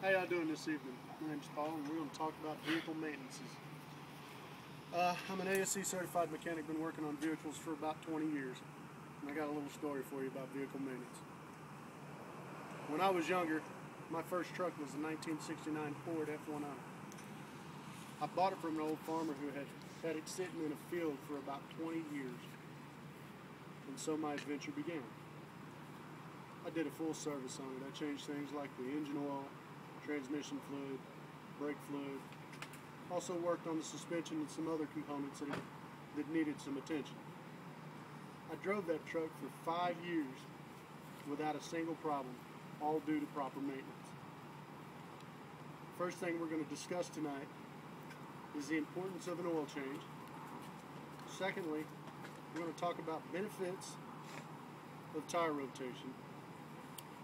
How y'all doing this evening? My name's Paul, and we're going to talk about vehicle maintenances. I'm an ASC certified mechanic, been working on vehicles for about 20 years. And I got a little story for you about vehicle maintenance. When I was younger, my first truck was a 1969 Ford F100. I bought it from an old farmer who had it sitting in a field for about 20 years. And so my adventure began. I did a full service on it. I changed things like the engine oil, transmission fluid, brake fluid. Also worked on the suspension and some other components that needed some attention. I drove that truck for 5 years without a single problem, all due to proper maintenance. First thing we're going to discuss tonight is the importance of an oil change. Secondly, we're going to talk about benefits of tire rotation.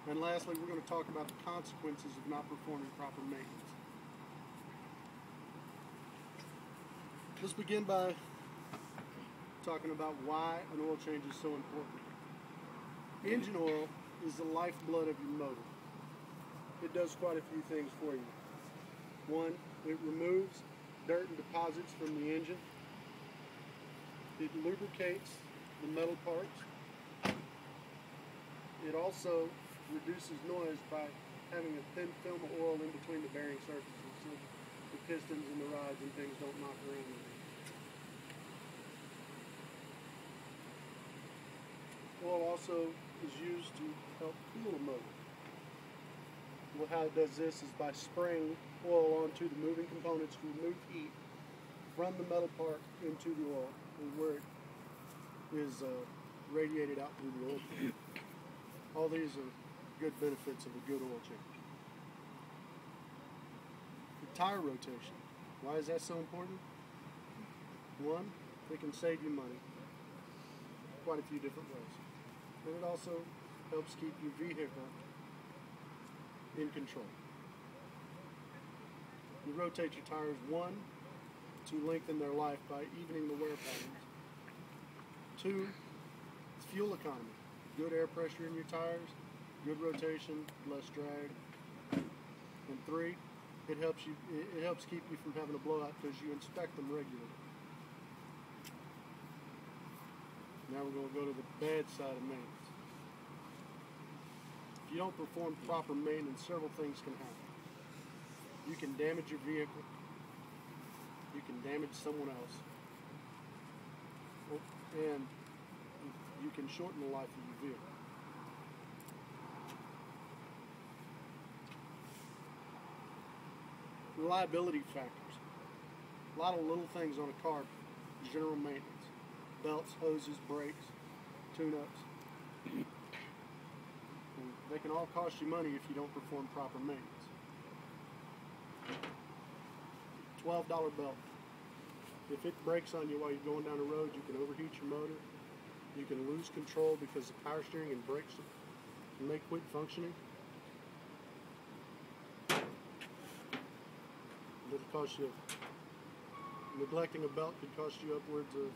And lastly, we're going to talk about the consequences of not performing proper maintenance. Let's begin by talking about why an oil change is so important. Engine oil is the lifeblood of your motor. It does quite a few things for you. One, it removes dirt and deposits from the engine. It lubricates the metal parts. It also reduces noise by having a thin film of oil in between the bearing surfaces so the pistons and the rods and things don't knock around. Oil also is used to help cool a motor. Well, how it does this is by spraying oil onto the moving components to remove heat from the metal part into the oil, and where it is radiated out through the oil. All these are good benefits of a good oil change. The tire rotation. Why is that so important? One, it can save you money quite a few different ways. And it also helps keep your vehicle in control. You rotate your tires, one, to lengthen their life by evening the wear patterns. Two, it's fuel economy. Good air pressure in your tires, good rotation, less drag. And three, it helps keep you from having a blowout because you inspect them regularly. Now we're going to go to the bad side of maintenance. If you don't perform proper maintenance, several things can happen. You can damage your vehicle. You can damage someone else. And you can shorten the life of your vehicle. Reliability factors. A lot of little things on a car. General maintenance. Belts, hoses, brakes, tune-ups. They can all cost you money if you don't perform proper maintenance. $12 belt. If it breaks on you while you're going down the road, you can overheat your motor. You can lose control because the power steering and brakes may quit functioning. It'll cost you, neglecting a belt could cost you upwards of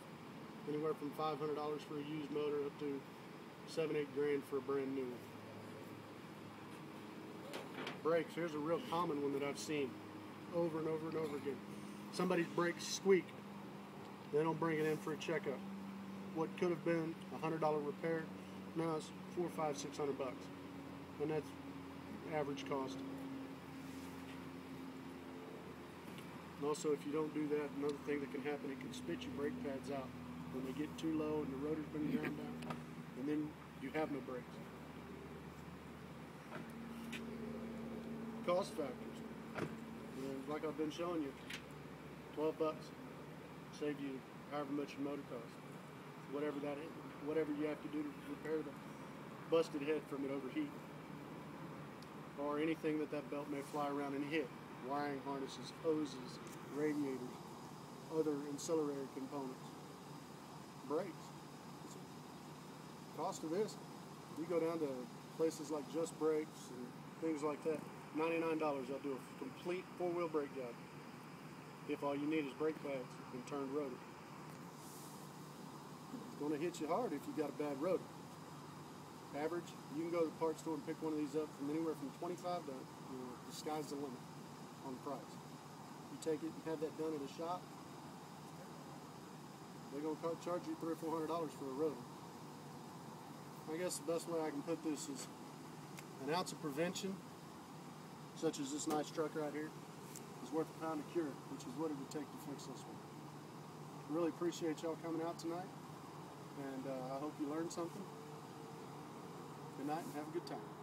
anywhere from $500 for a used motor up to $7-8 grand for a brand new one. Brakes, here's a real common one that I've seen over and over and over again. Somebody's brakes squeak. They don't bring it in for a checkup. What could have been a $100 repair, now it's $400, $500, $600. And that's average cost. And also, if you don't do that, another thing that can happen, it can spit your brake pads out when they get too low and the rotor's been ground down, and then you have no brakes. Cost factors. And like I've been showing you, $12 save you however much your motor costs. Whatever that is, whatever you have to do to repair the busted head from it overheat, or anything that belt may fly around and hit. Wiring harnesses, hoses, radiators, other ancillary components. Brakes. Cost of this, you go down to places like Just Brakes and things like that, $99, they'll do a complete four-wheel brake job if all you need is brake pads and turned rotor. It's going to hit you hard if you got a bad rotor. Average, you can go to the parts store and pick one of these up from anywhere from $25 to the sky's the limit on the price. You take it and have that done at a shop, they're going to charge you $300 or $400 for a rotor. I guess the best way I can put this is an ounce of prevention, such as this nice truck right here, is worth a pound of cure, which is what it would take to fix this one. I really appreciate y'all coming out tonight, and I hope you learned something. Good night and have a good time.